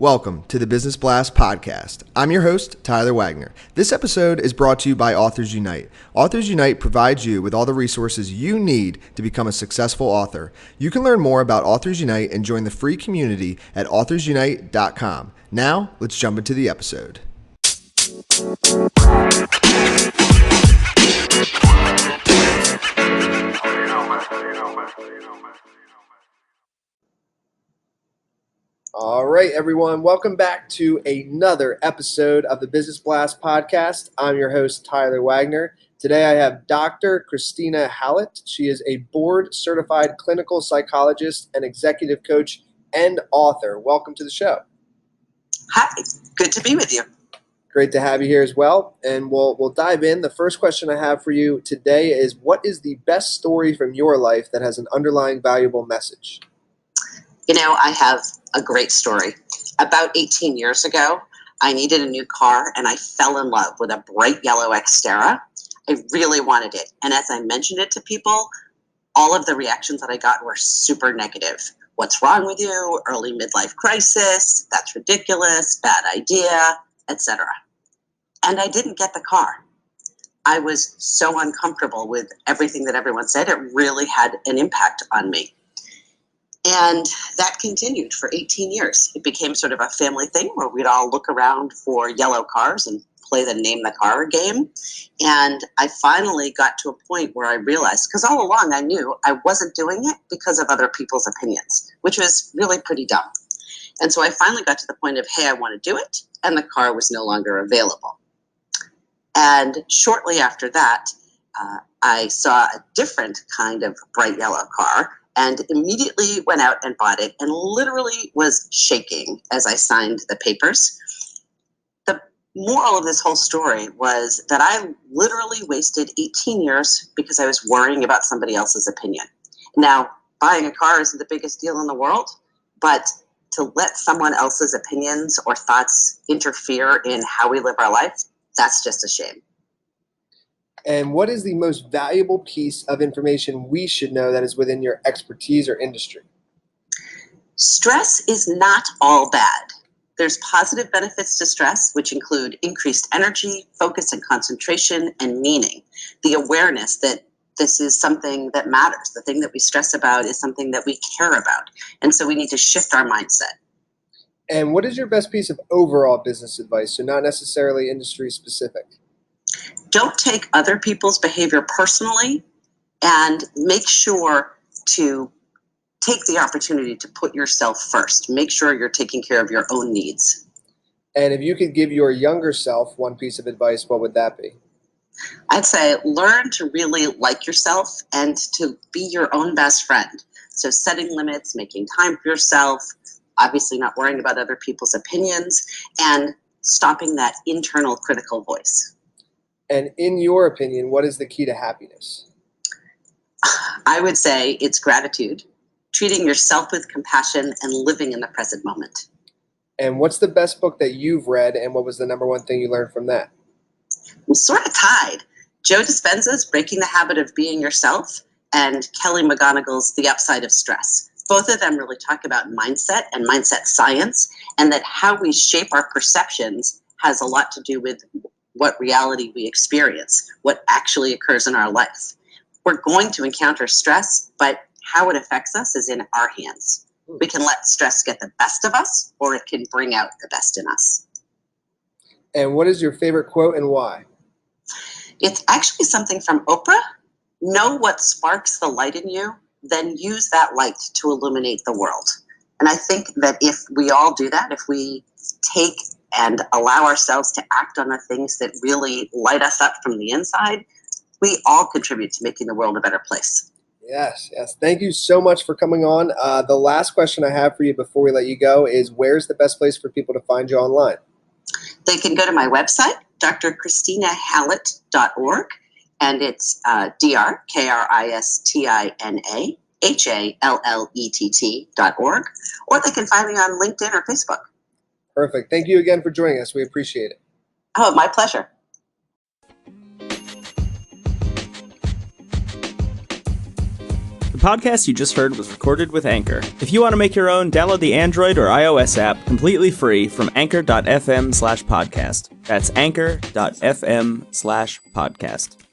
Welcome to the Business Blast podcast. I'm your host, Tyler Wagner. This episode is brought to you by Authors Unite. Authors Unite provides you with all the resources you need to become a successful author. You can learn more about Authors Unite and join the free community at authorsunite.com. Now, let's jump into the episode. All right, everyone. Welcome back to another episode of the Business Blast podcast. I'm your host, Tyler Wagner. Today I have Dr. Kristina Hallett. She is a board-certified clinical psychologist and executive coach and author. Welcome to the show. Hi, good to be with you. Great to have you here as well. And we'll dive in. The first question I have for you today is, what is the best story from your life that has an underlying valuable message? You know, I have a great story. About 18 years ago, I needed a new car and I fell in love with a bright yellow Xterra. I really wanted it. And as I mentioned it to people, all of the reactions that I got were super negative. What's wrong with you? Early midlife crisis. That's ridiculous. Bad idea, etc. And I didn't get the car. I was so uncomfortable with everything that everyone said. It really had an impact on me. And that continued for 18 years. It became sort of a family thing where we'd all look around for yellow cars and play the name the car game. And I finally got to a point where I realized, because all along I knew I wasn't doing it because of other people's opinions, which was really pretty dumb. And so I finally got to the point of, hey, I want to do it. And the car was no longer available. And shortly after that, I saw a different kind of bright yellow car and immediately went out and bought it and literally was shaking as I signed the papers. The moral of this whole story was that I literally wasted 18 years because I was worrying about somebody else's opinion. Now, buying a car isn't the biggest deal in the world, but to let someone else's opinions or thoughts interfere in how we live our life, that's just a shame. And what is the most valuable piece of information we should know that is within your expertise or industry? Stress is not all bad. There's positive benefits to stress, which include increased energy, focus and concentration, and meaning. The awareness that this is something that matters. The thing that we stress about is something that we care about. And so we need to shift our mindset. And what is your best piece of overall business advice, so not necessarily industry specific? Don't take other people's behavior personally, and make sure to take the opportunity to put yourself first. Make sure you're taking care of your own needs. And if you could give your younger self one piece of advice, what would that be? I'd say learn to really like yourself and to be your own best friend. So setting limits, making time for yourself, obviously not worrying about other people's opinions, and stopping that internal critical voice. And in your opinion, what is the key to happiness? I would say it's gratitude, treating yourself with compassion, and living in the present moment. And what's the best book that you've read, and what was the number one thing you learned from that? I'm sort of tied. Joe Dispenza's Breaking the Habit of Being Yourself and Kelly McGonigal's The Upside of Stress. Both of them really talk about mindset and mindset science, and that how we shape our perceptions has a lot to do with what reality we experience, what actually occurs in our life. We're going to encounter stress, but how it affects us is in our hands. We can let stress get the best of us, or it can bring out the best in us. And what is your favorite quote and why? It's actually something from Oprah. Know what sparks the light in you, then use that light to illuminate the world. And I think that if we all do that, if we take and allow ourselves to act on the things that really light us up from the inside, we all contribute to making the world a better place. Yes. Thank you so much for coming on. The last question I have for you before we let you go is, where's the best place for people to find you online? They can go to my website, drkristinahallett.org, and it's drkristinahallett.org, or they can find me on LinkedIn or Facebook. Perfect. Thank you again for joining us. We appreciate it. Oh, my pleasure. podcast you just heard was recorded with Anchor. If you want to make your own, download the Android or iOS app completely free from anchor.fm/podcast. That's anchor.fm/podcast.